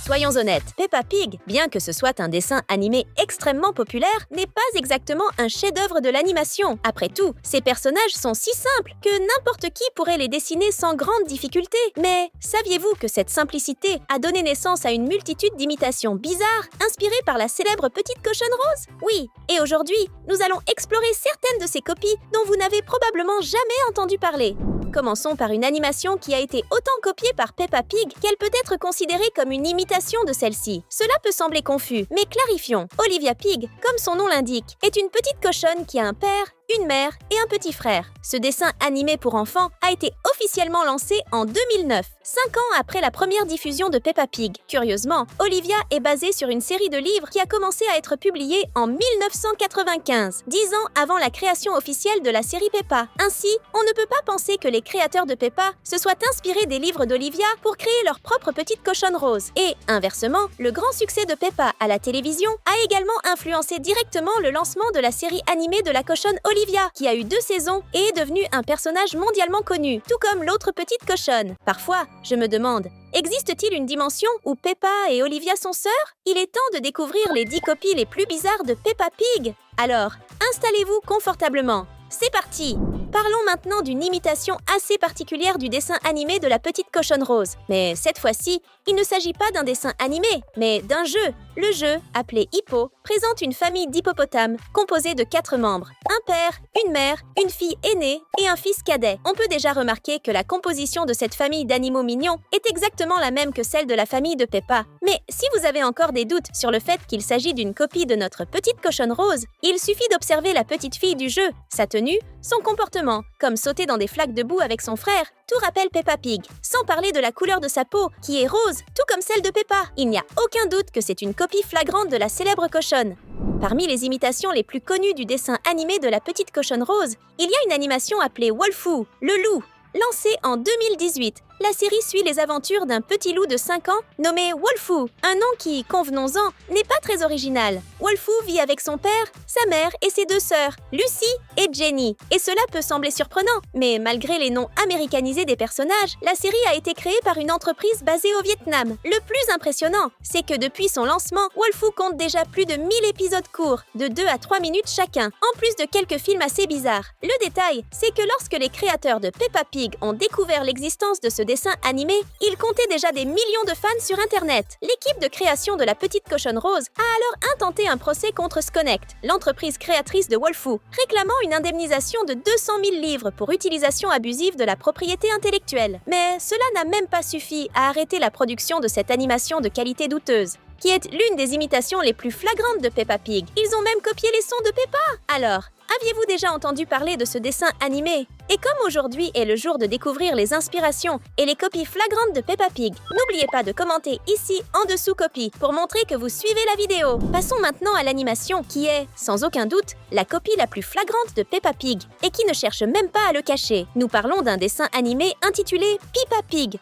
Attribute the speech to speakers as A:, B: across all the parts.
A: soyons honnêtes, Peppa Pig, bien que ce soit un dessin animé extrêmement populaire, n'est pas exactement un chef-d'œuvre de l'animation. Après tout, ces personnages sont si simples que n'importe qui pourrait les dessiner sans grande difficulté. Mais saviez-vous que cette simplicité a donné naissance à une multitude d'imitations bizarres, inspirées par la célèbre Petite Cochonne Rose? Oui, et aujourd'hui, nous allons explorer certaines de ces copies dont vous n'avez probablement jamais entendu parler. Commençons par une animation qui a été autant copiée par Peppa Pig qu'elle peut être considérée comme une imitation de celle-ci. Cela peut sembler confus, mais clarifions. Olivia Pig, comme son nom l'indique, est une petite cochonne qui a un père, une mère et un petit frère. Ce dessin animé pour enfants a été officiellement lancé en 2009, 5 ans après la première diffusion de Peppa Pig. Curieusement, Olivia est basée sur une série de livres qui a commencé à être publiée en 1995, 10 ans avant la création officielle de la série Peppa. Ainsi, on ne peut pas penser que les créateurs de Peppa se soient inspirés des livres d'Olivia pour créer leur propre petite cochonne rose. Et, inversement, le grand succès de Peppa à la télévision a également influencé directement le lancement de la série animée de la cochonne Olivia, qui a eu 2 saisons et est devenue un personnage mondialement connu, tout comme l'autre petite cochonne. Parfois, je me demande, existe-t-il une dimension où Peppa et Olivia sont sœurs? Il est temps de découvrir les 10 copies les plus bizarres de Peppa Pig. Alors, installez-vous confortablement. C'est parti! Parlons maintenant d'une imitation assez particulière du dessin animé de la Petite Cochonne Rose. Mais cette fois-ci, il ne s'agit pas d'un dessin animé, mais d'un jeu. Le jeu, appelé Hippo, présente une famille d'hippopotames composée de 4 membres. Un père, une mère, une fille aînée et un fils cadet. On peut déjà remarquer que la composition de cette famille d'animaux mignons est exactement la même que celle de la famille de Peppa. Mais si vous avez encore des doutes sur le fait qu'il s'agit d'une copie de notre Petite Cochonne Rose, il suffit d'observer la petite fille du jeu, sa tenue, son comportement, comme sauter dans des flaques de boue avec son frère, tout rappelle Peppa Pig. Sans parler de la couleur de sa peau, qui est rose, tout comme celle de Peppa. Il n'y a aucun doute que c'est une copie flagrante de la célèbre cochonne. Parmi les imitations les plus connues du dessin animé de la Petite Cochonne Rose, il y a une animation appelée Wolfoo, le loup. Lancée en 2018, la série suit les aventures d'un petit loup de 5 ans nommé Wolfoo, un nom qui, convenons-en, n'est pas très original. Wolfoo vit avec son père, sa mère et ses 2 sœurs, Lucy et Jenny. Et cela peut sembler surprenant, mais malgré les noms américanisés des personnages, la série a été créée par une entreprise basée au Vietnam. Le plus impressionnant, c'est que depuis son lancement, Wolfoo compte déjà plus de 1000 épisodes courts, de 2 à 3 minutes chacun, en plus de quelques films assez bizarres. Le détail, c'est que lorsque les créateurs de Peppa Pig ont découvert l'existence de ce dessin animé, ils comptaient déjà des millions de fans sur Internet. L'équipe de création de la Petite Cochonne Rose a alors intenté un procès contre Sconnect, l'entreprise créatrice de Wolfoo, réclamant une indemnisation de 200 000 livres pour utilisation abusive de la propriété intellectuelle. Mais cela n'a même pas suffi à arrêter la production de cette animation de qualité douteuse, qui est l'une des imitations les plus flagrantes de Peppa Pig. Ils ont même copié les sons de Peppa. Alors, aviez-vous déjà entendu parler de ce dessin animé? Et comme aujourd'hui est le jour de découvrir les inspirations et les copies flagrantes de Peppa Pig, n'oubliez pas de commenter ici en dessous copie pour montrer que vous suivez la vidéo. Passons maintenant à l'animation qui est, sans aucun doute, la copie la plus flagrante de Peppa Pig et qui ne cherche même pas à le cacher. Nous parlons d'un dessin animé intitulé Peppa Pig.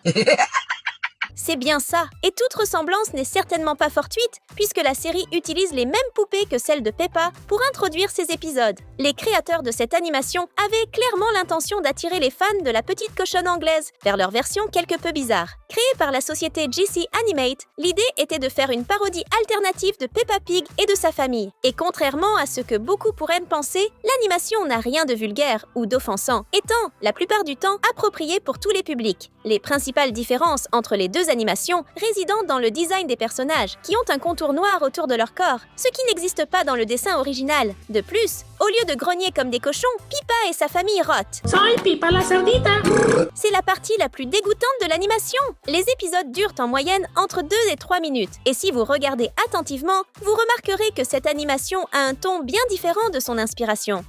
A: C'est bien ça, et toute ressemblance n'est certainement pas fortuite, puisque la série utilise les mêmes poupées que celles de Peppa pour introduire ses épisodes. Les créateurs de cette animation avaient clairement l'intention d'attirer les fans de la petite cochonne anglaise vers leur version quelque peu bizarre. Créée par la société GC Animate, l'idée était de faire une parodie alternative de Peppa Pig et de sa famille. Et contrairement à ce que beaucoup pourraient penser, l'animation n'a rien de vulgaire ou d'offensant, étant, la plupart du temps, appropriée pour tous les publics. Les principales différences entre les 2 animations résidant dans le design des personnages, qui ont un contour noir autour de leur corps, ce qui n'existe pas dans le dessin original. De plus, au lieu de grogner comme des cochons, Peppa et sa famille rotent.
B: Soy Pipa la cerdita.
A: C'est la partie la plus dégoûtante de l'animation. Les épisodes durent en moyenne entre 2 et 3 minutes. Et si vous regardez attentivement, vous remarquerez que cette animation a un ton bien différent de son inspiration.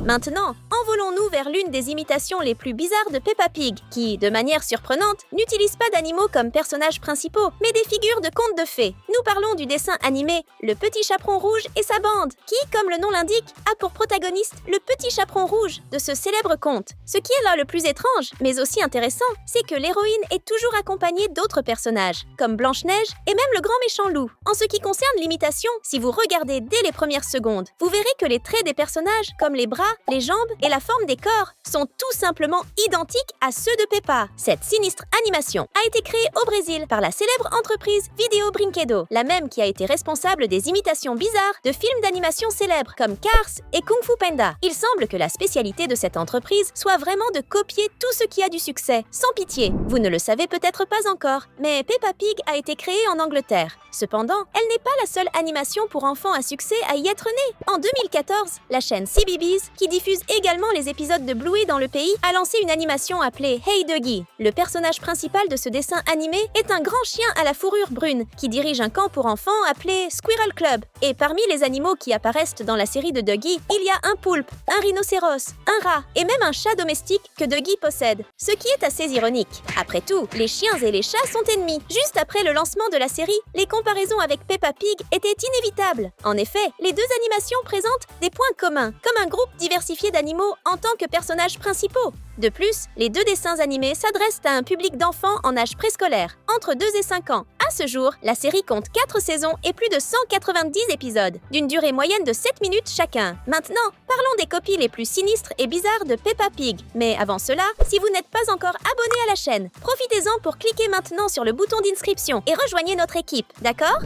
A: Maintenant, envolons-nous vers l'une des imitations les plus bizarres de Peppa Pig, qui, de manière surprenante, n'utilise pas d'animaux comme personnages principaux, mais des figures de contes de fées. Nous parlons du dessin animé Le Petit Chaperon Rouge et sa bande, qui, comme le nom l'indique, a pour protagoniste le Petit Chaperon Rouge de ce célèbre conte. Ce qui est là le plus étrange, mais aussi intéressant, c'est que l'héroïne est toujours accompagnée d'autres personnages, comme Blanche-Neige et même le grand méchant loup. En ce qui concerne l'imitation, si vous regardez dès les premières secondes, vous verrez que les traits des personnages, comme les bras, les jambes et la forme des corps sont tout simplement identiques à ceux de Peppa. Cette sinistre animation a été créée au Brésil par la célèbre entreprise Video Brinquedo, la même qui a été responsable des imitations bizarres de films d'animation célèbres comme Cars et Kung Fu Panda. Il semble que la spécialité de cette entreprise soit vraiment de copier tout ce qui a du succès, sans pitié. Vous ne le savez peut-être pas encore, mais Peppa Pig a été créée en Angleterre. Cependant, elle n'est pas la seule animation pour enfants à succès à y être née. En 2014, la chaîne CBeebies, qui diffuse également les épisodes de Bluey dans le pays, a lancé une animation appelée Hey Dougie. Le personnage principal de ce dessin animé est un grand chien à la fourrure brune qui dirige un camp pour enfants appelé Squirrel Club. Et parmi les animaux qui apparaissent dans la série de Dougie, il y a un poulpe, un rhinocéros, un rat et même un chat domestique que Dougie possède. Ce qui est assez ironique. Après tout, les chiens et les chats sont ennemis. Juste après le lancement de la série, les comparaisons avec Peppa Pig étaient inévitables. En effet, les deux animations présentent des points communs, comme un groupe diversifié d'animaux en tant que personnages principaux. De plus, les deux dessins animés s'adressent à un public d'enfants en âge préscolaire, entre 2 et 5 ans. À ce jour, la série compte 4 saisons et plus de 190 épisodes, d'une durée moyenne de 7 minutes chacun. Maintenant, parlons des copies les plus sinistres et bizarres de Peppa Pig. Mais avant cela, si vous n'êtes pas encore abonné à la chaîne, profitez-en pour cliquer maintenant sur le bouton d'inscription et rejoignez notre équipe, d'accord ?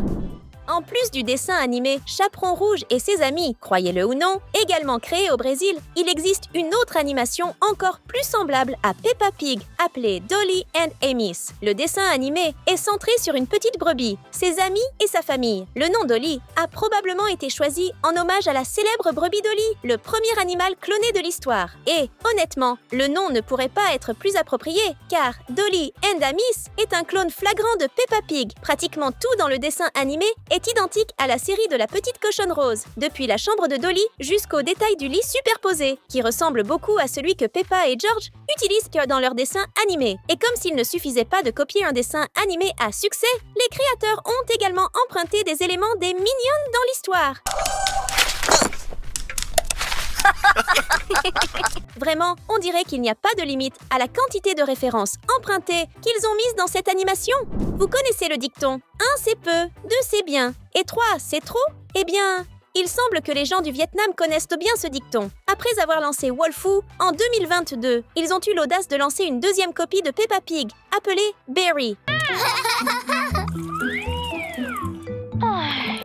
A: En plus du dessin animé Chaperon Rouge et ses amis, croyez-le ou non, également créé au Brésil, il existe une autre animation encore plus semblable à Peppa Pig, appelée Dolly and Amos. Le dessin animé est centré sur une petite brebis, ses amis et sa famille. Le nom Dolly a probablement été choisi en hommage à la célèbre brebis Dolly, le premier animal cloné de l'histoire. Et, honnêtement, le nom ne pourrait pas être plus approprié, car Dolly and Amos est un clone flagrant de Peppa Pig. Pratiquement tout dans le dessin animé est identique à la série de la petite cochonne rose, depuis la chambre de Dolly jusqu'au détail du lit superposé, qui ressemble beaucoup à celui que Peppa et George utilisent dans leurs dessins animés. Et comme s'il ne suffisait pas de copier un dessin animé à succès, les créateurs ont également emprunté des éléments des Minions dans l'histoire. Vraiment, on dirait qu'il n'y a pas de limite à la quantité de références empruntées qu'ils ont mises dans cette animation. Vous connaissez le dicton 1 c'est peu, 2 c'est bien, et 3 c'est trop? Eh bien, il semble que les gens du Vietnam connaissent bien ce dicton. Après avoir lancé Wolfoo en 2022, ils ont eu l'audace de lancer une deuxième copie de Peppa Pig, appelée Berry.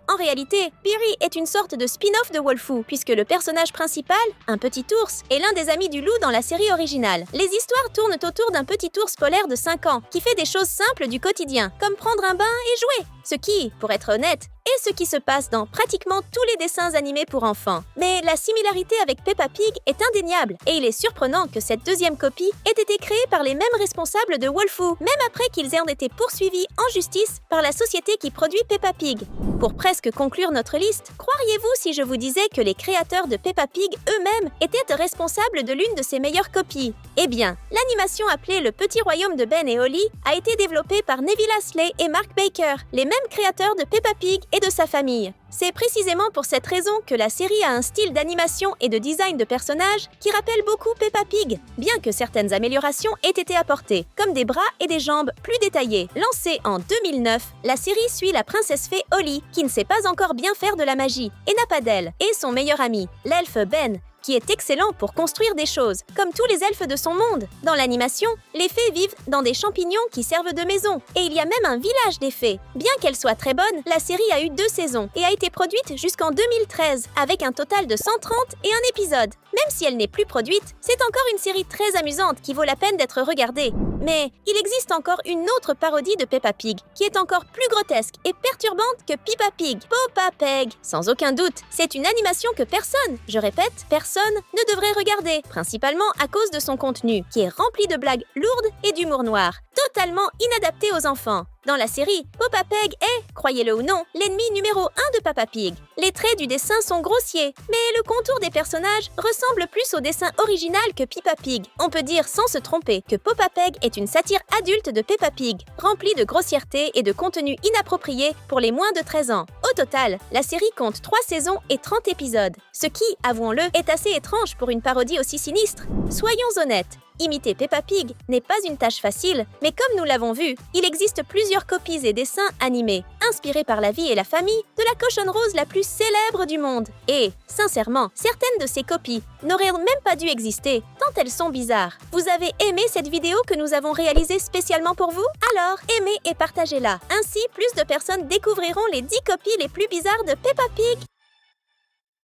A: En réalité, Berry est une sorte de spin-off de Wolfoo, puisque le personnage principal, un petit ours, est l'un des amis du loup dans la série originale. Les histoires tournent autour d'un petit ours polaire de 5 ans, qui fait des choses simples du quotidien, comme prendre un bain et jouer. Ce qui, pour être honnête, est ce qui se passe dans pratiquement tous les dessins animés pour enfants. Mais la similarité avec Peppa Pig est indéniable, et il est surprenant que cette deuxième copie ait été créée par les mêmes responsables de Wolfoo, même après qu'ils aient été poursuivis en justice par la société qui produit Peppa Pig. Pour presque conclure notre liste, croiriez-vous si je vous disais que les créateurs de Peppa Pig eux-mêmes étaient responsables de l'une de ses meilleures copies? Eh bien, l'animation appelée Le Petit Royaume de Ben et Holly a été développée par Neville Asley et Mark Baker, les mêmes créateurs de Peppa Pig et de sa famille. C'est précisément pour cette raison que la série a un style d'animation et de design de personnages qui rappelle beaucoup Peppa Pig, bien que certaines améliorations aient été apportées, comme des bras et des jambes plus détaillés. Lancée en 2009, la série suit la princesse fée Holly, qui ne sait pas encore bien faire de la magie, et n'a pas d'aile, et son meilleur ami, l'elfe Ben, qui est excellent pour construire des choses, comme tous les elfes de son monde. Dans l'animation, les fées vivent dans des champignons qui servent de maison, et il y a même un village des fées. Bien qu'elle soit très bonne, la série a eu 2 saisons et a été produite jusqu'en 2013, avec un total de 130 et un épisode. Même si elle n'est plus produite, c'est encore une série très amusante qui vaut la peine d'être regardée. Mais il existe encore une autre parodie de Peppa Pig, qui est encore plus grotesque et perturbante que Peppa Pig, Poppa Peg. Sans aucun doute, c'est une animation que personne, je répète, personne ne devrait regarder, principalement à cause de son contenu, qui est rempli de blagues lourdes et d'humour noir, totalement inadapté aux enfants. Dans la série, Poppa Peg est, croyez-le ou non, l'ennemi numéro 1 de Peppa Pig. Les traits du dessin sont grossiers, mais le contour des personnages ressemble plus au dessin original que Peppa Pig. On peut dire sans se tromper que Poppa Peg est une satire adulte de Peppa Pig, remplie de grossièreté et de contenu inapproprié pour les moins de 13 ans. Au total, la série compte 3 saisons et 30 épisodes, ce qui, avouons-le, est assez étrange pour une parodie aussi sinistre. Soyons honnêtes, imiter Peppa Pig n'est pas une tâche facile, mais comme nous l'avons vu, il existe plusieurs plusieurs copies et dessins animés, inspirés par la vie et la famille de la cochonne rose la plus célèbre du monde. Et, sincèrement, certaines de ces copies n'auraient même pas dû exister, tant elles sont bizarres. Vous avez aimé cette vidéo que nous avons réalisée spécialement pour vous? Alors, aimez et partagez-la. Ainsi, plus de personnes découvriront les 10 copies les plus bizarres de Peppa Pig.